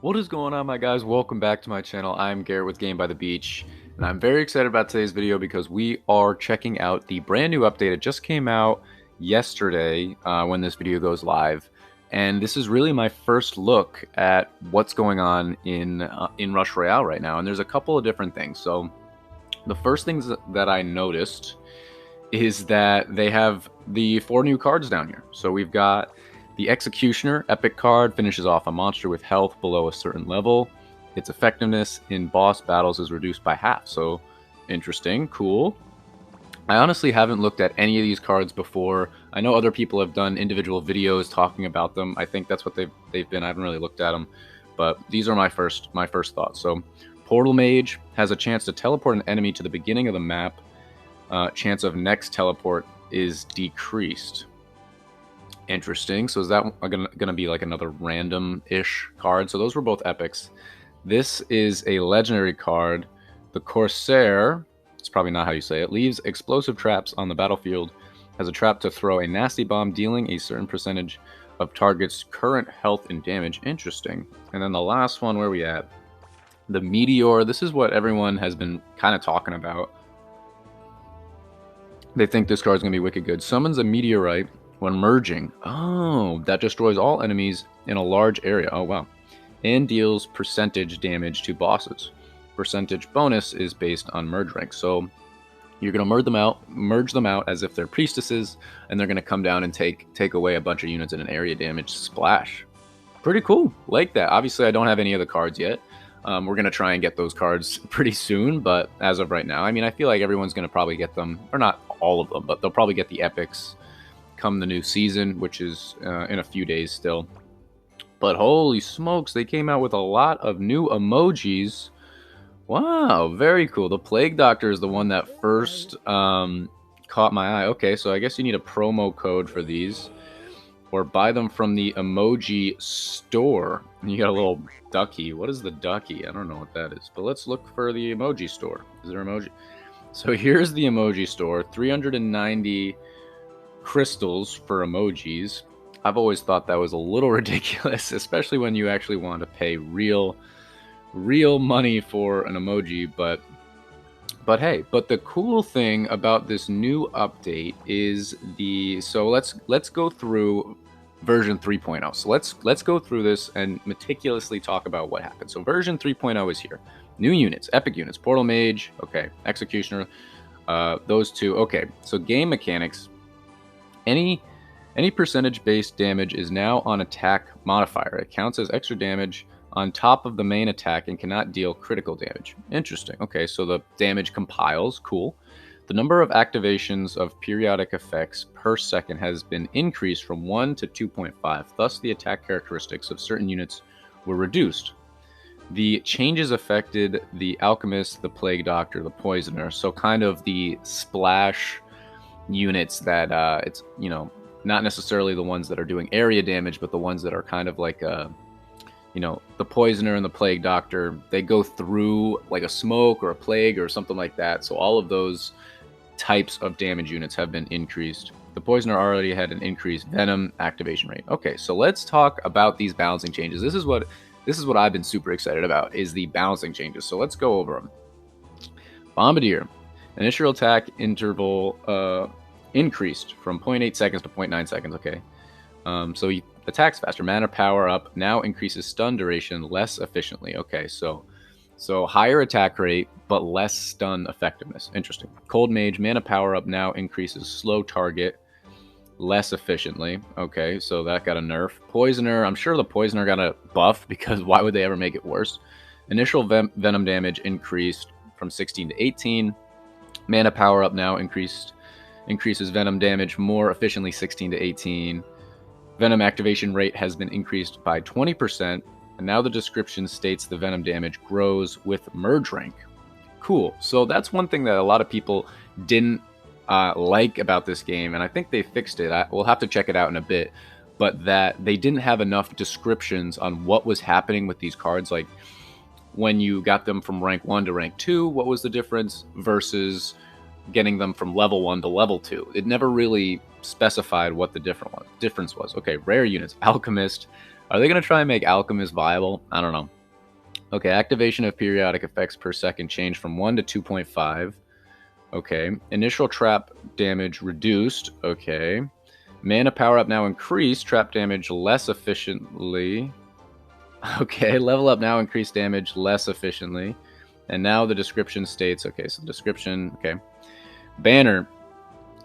What is going on, my guys? Welcome back to my channel. I'm Garrett with Game by the Beach, and I'm very excited about today's video because we are checking out the brand new update. It just came out yesterday when this video goes live, and this is really my first look at what's going on in Rush Royale right now. And there's a couple of different things. So the first things that I noticed is that they have the 4 new cards down here. So we've got the Executioner epic card, finishes off a monster with health below a certain level. Its effectiveness in boss battles is reduced by half. So interesting, cool. I honestly haven't looked at any of these cards before. I know other people have done individual videos talking about them. I think that's what they've been. I haven't really looked at them, but these are my first thoughts. So Portal Mage has a chance to teleport an enemy to the beginning of the map. Chance of next teleport is decreased. Interesting. So is that gonna be like another random-ish card? So those were both epics. This is a legendary card. The Corsair, it's probably not how you say it, leaves explosive traps on the battlefield. Has a trap to throw a nasty bomb, dealing a certain percentage of target's current health and damage. Interesting. And then the last one, where we at? The Meteor. This is what everyone has been kind of talking about. They think this card's going to be wicked good. Summons a meteorite when merging. Oh, that destroys all enemies in a large area. Oh, wow. And deals percentage damage to bosses. Percentage bonus is based on merge rank. So you're going to merge them out as if they're priestesses, and they're going to come down and take away a bunch of units in an area damage splash. Pretty cool. Like that. Obviously, I don't have any of the cards yet. We're going to try and get those cards pretty soon, but as of right now, I mean, I feel like everyone's going to probably get them, or not all of them, but they'll probably get the epics come the new season, which is in a few days still. But holy smokes, they came out with a lot of new emojis. Wow, very cool. The Plague Doctor is the one that first caught my eye. Okay, so I guess you need a promo code for these, or buy them from the emoji store. You got a little ducky. What is the ducky? I don't know what that is, but let's look for the emoji store. Is there emoji? So here's the emoji store. 390 crystals for emojis. I've always thought that was a little ridiculous, especially when you actually want to pay real money for an emoji, but hey, but the cool thing about this new update is so let's go through version 3.0. So let's go through this and meticulously talk about what happened. So version 3.0 is here. New units, epic units, Portal Mage, okay, Executioner, those two, okay. So game mechanics, any percentage-based damage is now on attack modifier. It counts as extra damage on top of the main attack and cannot deal critical damage. Interesting. Okay, so the damage compiles. Cool. The number of activations of periodic effects per second has been increased from 1 to 2.5. Thus, the attack characteristics of certain units were reduced. The changes affected the Alchemist, the Plague Doctor, the Poisoner. So kind of the splash units that it's, you know, not necessarily the ones that are doing area damage, but the ones that are kind of like you know, the Poisoner and the Plague Doctor, they go through like a smoke or a plague or something like that. So all of those types of damage units have been increased. The Poisoner already had an increased Venom activation rate. Okay, so let's talk about these balancing changes. This is what I've been super excited about, is the balancing changes. So let's go over them. Bombardier. Initial attack interval increased from 0.8 seconds to 0.9 seconds. Okay. So he attacks faster. Mana power up now increases stun duration less efficiently. Okay, so higher attack rate, but less stun effectiveness. Interesting. Cold Mage, mana power up now increases slow target less efficiently. Okay, so that got a nerf. Poisoner, I'm sure the Poisoner got a buff, because why would they ever make it worse? Initial Venom damage increased from 16 to 18. Mana power up now increases Venom damage more efficiently, 16 to 18. Venom activation rate has been increased by 20%, and now the description states the Venom damage grows with merge rank. Cool. So that's one thing that a lot of people didn't like about this game, and I think they fixed it. We'll have to check it out in a bit, but that they didn't have enough descriptions on what was happening with these cards. Like, when you got them from rank 1 to rank 2, what was the difference versus getting them from level 1 to level 2. It never really specified what the difference was. Okay, rare units. Alchemist, Are they going to try and make Alchemist viable? I don't know. Okay, activation of periodic effects per second changed from 1 to 2.5. Okay, initial trap damage reduced. Okay, mana power up now increased. Trap damage less efficiently. Okay, level up now increased damage less efficiently. And now the description states, okay, so description, okay. Banner,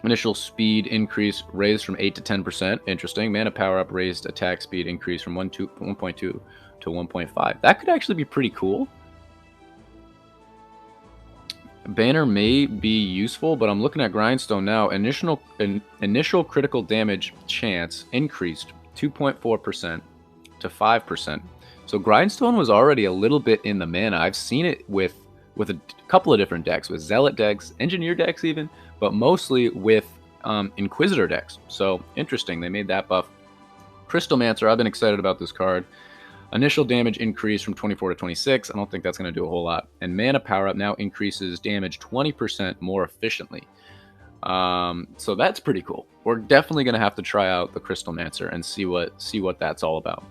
initial speed increase raised from 8 to 10%. Interesting. Mana power up raised attack speed increase from 1.2 to 1.5. That could actually be pretty cool. Banner may be useful, but I'm looking at Grindstone now. Initial critical damage chance increased 2.4% to 5%. So Grindstone was already a little bit in the mana. I've seen it with a couple of different decks, with Zealot decks, Engineer decks even, but mostly with Inquisitor decks. So interesting, they made that buff. Crystalmancer, I've been excited about this card. Initial damage increase from 24 to 26. I don't think that's going to do a whole lot. And mana power up now increases damage 20% more efficiently. So that's pretty cool. We're definitely going to have to try out the Crystalmancer and see what that's all about.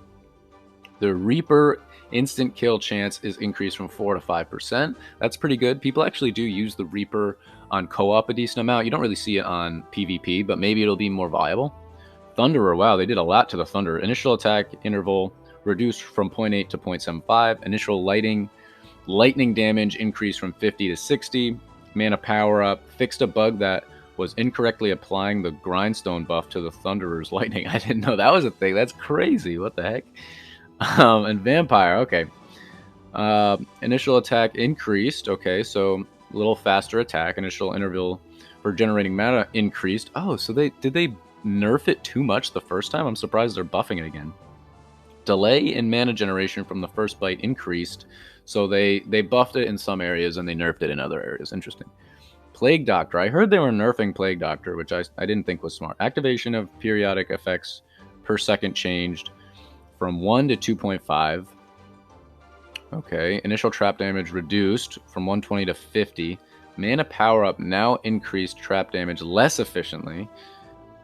The Reaper instant kill chance is increased from 4 to 5%. That's pretty good. People actually do use the Reaper on co-op a decent amount. You don't really see it on PvP, but maybe it'll be more viable. Thunderer, wow, they did a lot to the Thunderer. Initial attack interval reduced from 0.8 to 0.75. Initial lightning damage increased from 50 to 60. Mana power up. Fixed a bug that was incorrectly applying the Grindstone buff to the Thunderer's lightning. I didn't know that was a thing. That's crazy. What the heck? And Vampire, okay. Initial attack increased. Okay, so a little faster attack. Initial interval for generating mana increased. Oh, so did they nerf it too much the first time? I'm surprised they're buffing it again. Delay in mana generation from the first bite increased, so they buffed it in some areas and they nerfed it in other areas. Interesting. Plague Doctor. I heard they were nerfing Plague Doctor, which I didn't think was smart. Activation of periodic effects per second changed from 1 to 2.5. Okay. Initial trap damage reduced from 120 to 50. Mana power up now increased trap damage less efficiently.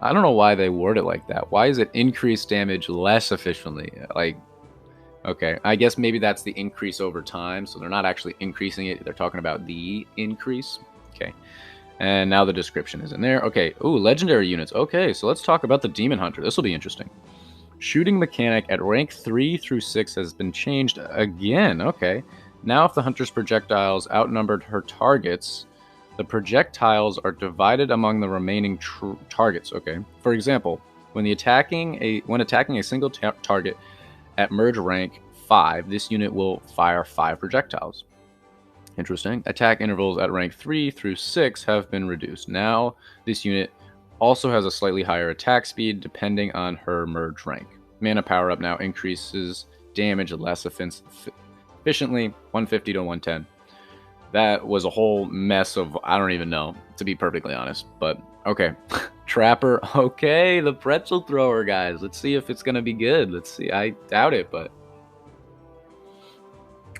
I don't know why they word it like that. Why is it increased damage less efficiently? Like, okay, I guess maybe that's the increase over time. So they're not actually increasing it. They're talking about the increase. Okay. And now the description is in there. Okay. Ooh, legendary units. Okay, so let's talk about the Demon Hunter. This will be interesting. Shooting mechanic at rank 3 through 6 has been changed again. Okay. Now if the hunter's projectiles outnumbered her targets, the projectiles are divided among the remaining targets. Okay. For example, when attacking a single target at merge rank 5, this unit will fire 5 projectiles. Interesting. Attack intervals at rank 3 through 6 have been reduced. Now this unit also has a slightly higher attack speed depending on her merge rank. Mana power up now increases damage less efficiently, 150 to 110. That was a whole mess of, I don't even know, to be perfectly honest. But, okay. Trapper. Okay, the pretzel thrower, guys. Let's see if it's going to be good. Let's see. I doubt it, but...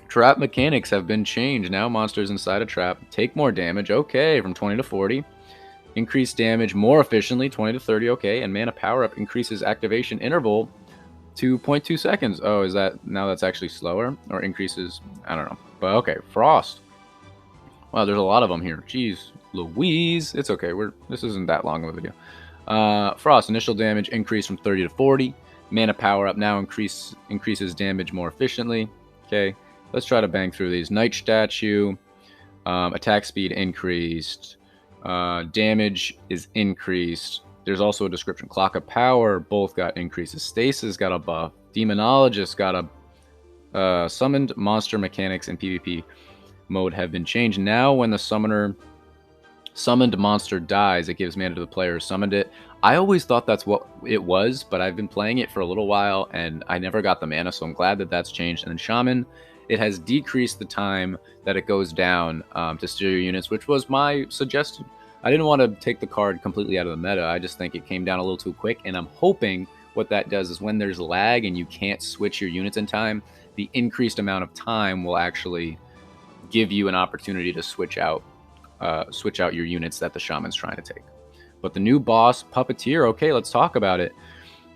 Trap mechanics have been changed. Now monsters inside a trap take more damage. Okay, from 20 to 40. Increase damage more efficiently, 20 to 30. Okay, and mana power up increases activation interval to 0.2 seconds. Oh, is that... Now that's actually slower? Or increases... I don't know. But, okay. Frost. Wow, there's a lot of them here. Jeez Louise. It's okay. This isn't that long of a video. Frost. Initial damage increased from 30 to 40. Mana power up now increases damage more efficiently. Okay. Let's try to bang through these. Night Statue. Attack speed increased. Damage is increased. There's also a description. Clock of Power. Both got increases. Stasis got a buff. Demonologist got a... summoned monster mechanics in PvP mode have been changed. Now when the summoned monster dies, it gives mana to the player who summoned it. I always thought that's what it was, but I've been playing it for a little while and I never got the mana, so I'm glad that that's changed. And then Shaman, it has decreased the time that it goes down to steal your units, which was my suggestion. I didn't want to take the card completely out of the meta. I just think it came down a little too quick, and I'm hoping what that does is when there's lag and you can't switch your units in time, the increased amount of time will actually give you an opportunity to switch out your units that the shaman's trying to take. But the new boss, Puppeteer, okay, let's talk about it.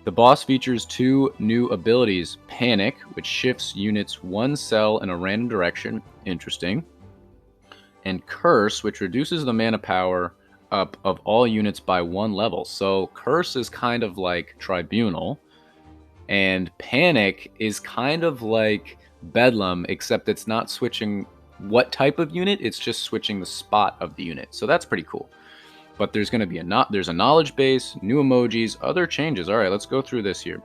The boss features 2 new abilities: Panic, which shifts units 1 cell in a random direction, interesting, and Curse, which reduces the mana power up of all units by 1 level. So Curse is kind of like Tribunal, and Panic is kind of like Bedlam, except it's not switching what type of unit, it's just switching the spot of the unit. So that's pretty cool. But there's going to be there's a knowledge base, new emojis, other changes. All right, let's go through this here.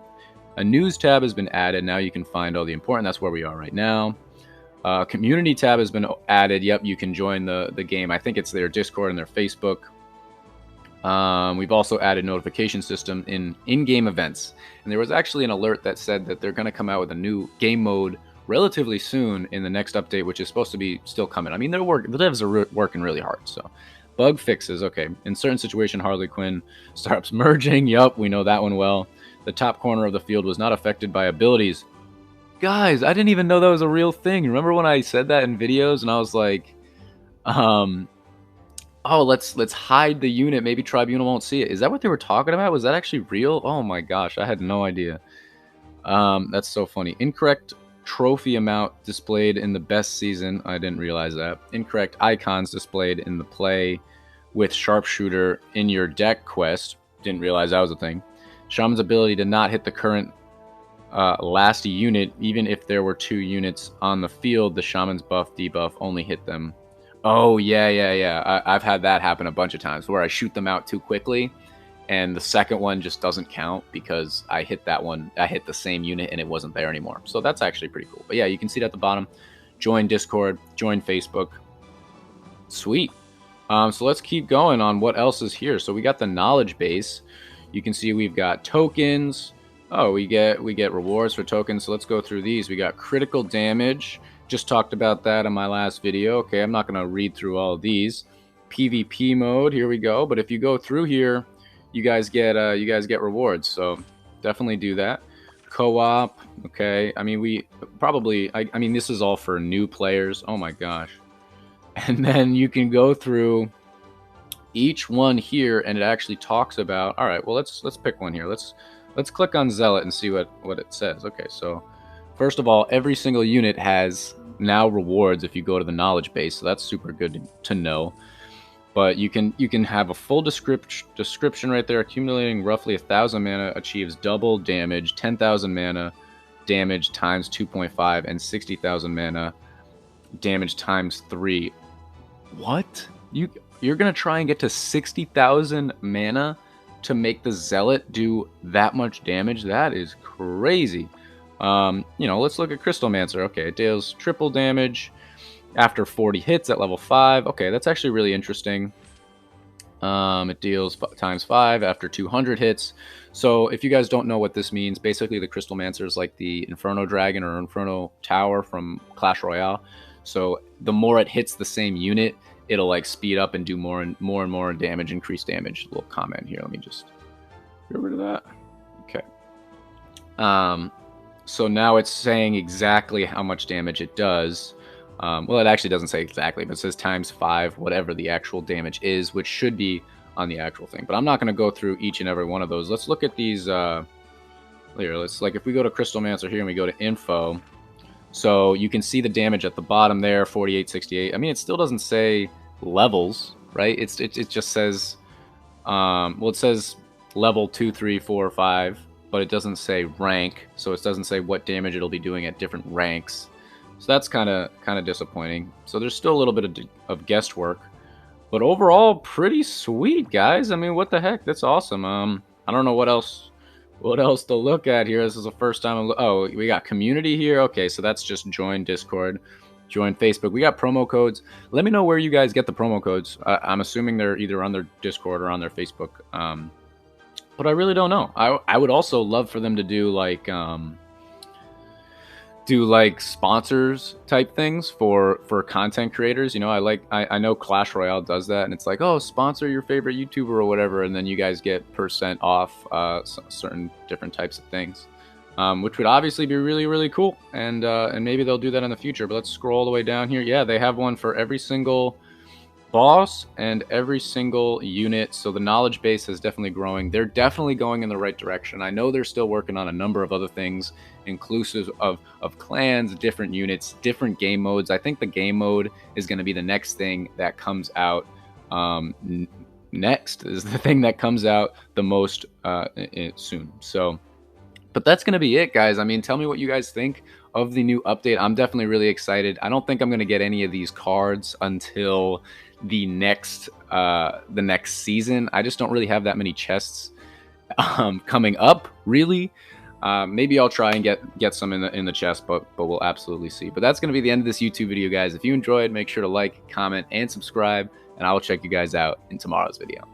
A news tab has been added. Now you can find all the important. That's where we are right now. Community tab has been added. Yep, you can join the game. I think it's their Discord and their Facebook. We've also added notification system in-game events. And there was actually an alert that said that they're going to come out with a new game mode relatively soon in the next update, which is supposed to be still coming. I mean, the devs are working really hard. So, bug fixes. Okay, in certain situation, Harley Quinn starts merging. Yup, we know that one well. The top corner of the field was not affected by abilities. Guys, I didn't even know that was a real thing. Remember when I said that in videos and I was like, oh, let's hide the unit. Maybe Tribunal won't see it. Is that what they were talking about? Was that actually real? Oh my gosh, I had no idea. That's so funny. Incorrect trophy amount displayed in the best season. I didn't realize that. Incorrect icons displayed in the play with sharpshooter in your deck quest. Didn't realize that was a thing. Shaman's ability to not hit the current last unit, even if there were 2 units on the field. The Shaman's buff debuff only hit them. Oh, yeah. I've had that happen a bunch of times where I shoot them out too quickly and the second one just doesn't count because I hit that one. I hit the same unit and it wasn't there anymore. So that's actually pretty cool. But yeah, you can see it at the bottom. Join Discord, join Facebook. Sweet. So let's keep going on what else is here. So we got the knowledge base. You can see we've got tokens. Oh, we get rewards for tokens. So let's go through these. We got critical damage. Just talked about that in my last video. Okay, I'm not going to read through all of these. PvP mode, here we go. But if you go through here, you guys get rewards. So definitely do that. Co-op, okay. I mean, we probably, I mean, this is all for new players. Oh my gosh. And then you can go through each one here, and it actually talks about. All right, well, let's pick one here. Let's click on Zealot and see what it says. Okay, so first of all, every single unit has now rewards if you go to the knowledge base, so that's super good to know. But you can have a full description right there. Accumulating roughly 1,000 mana achieves double damage, 10,000 mana damage times 2.5, and 60,000 mana damage times 3. What? You're gonna try and get to 60,000 mana to make the Zealot do that much damage? That is crazy. You know, let's look at Crystalmancer. Okay, it deals triple damage after 40 hits at level 5. Okay, that's actually really interesting. It deals times 5 after 200 hits. So if you guys don't know what this means, basically the Crystalmancer is like the Inferno Dragon or Inferno Tower from Clash Royale. So the more it hits the same unit, it'll like speed up and do more and more damage, increase damage. A little comment here. Let me just get rid of that. Okay. So now it's saying exactly how much damage it does. Well, it actually doesn't say exactly, but it says times 5, whatever the actual damage is, which should be on the actual thing. But I'm not going to go through each and every one of those. Let's look at these. Here, like if we go to Crystalmancer here and we go to info, so you can see the damage at the bottom there, 48, 68. I mean, it still doesn't say levels, right? It just says, well, it says level 2, 3, 4, 5, but it doesn't say rank, so it doesn't say what damage it'll be doing at different ranks. So that's kind of disappointing. So there's still a little bit of guesswork, but overall pretty sweet, guys. I mean, what the heck? That's awesome. I don't know what else to look at here. This is the first time. Oh, we got community here. Okay, so that's just join Discord, join Facebook. We got promo codes. Let me know where you guys get the promo codes. I'm assuming they're either on their Discord or on their Facebook. But I really don't know. I would also love for them to do like sponsors type things for content creators. You know, I know Clash Royale does that, and it's like, oh, sponsor your favorite YouTuber or whatever, and then you guys get % off certain different types of things, which would obviously be really, really cool. And maybe they'll do that in the future. But let's scroll all the way down here. Yeah, they have one for every single boss and every single unit. So the knowledge base is definitely growing. They're definitely going in the right direction. I know they're still working on a number of other things, inclusive of clans, different units, different game modes. I think the game mode is going to be the next thing that comes out. Next is the thing that comes out the most soon. So but that's going to be it, guys. I mean, tell me what you guys think of the new update. I'm definitely really excited. I don't think I'm going to get any of these cards until the next season. I just don't really have that many chests coming up, really. Maybe I'll try and get some in the chest, but we'll absolutely see. But that's going to be the end of this YouTube video, guys. If you enjoyed, make sure to like, comment, and subscribe, and I will check you guys out in tomorrow's video.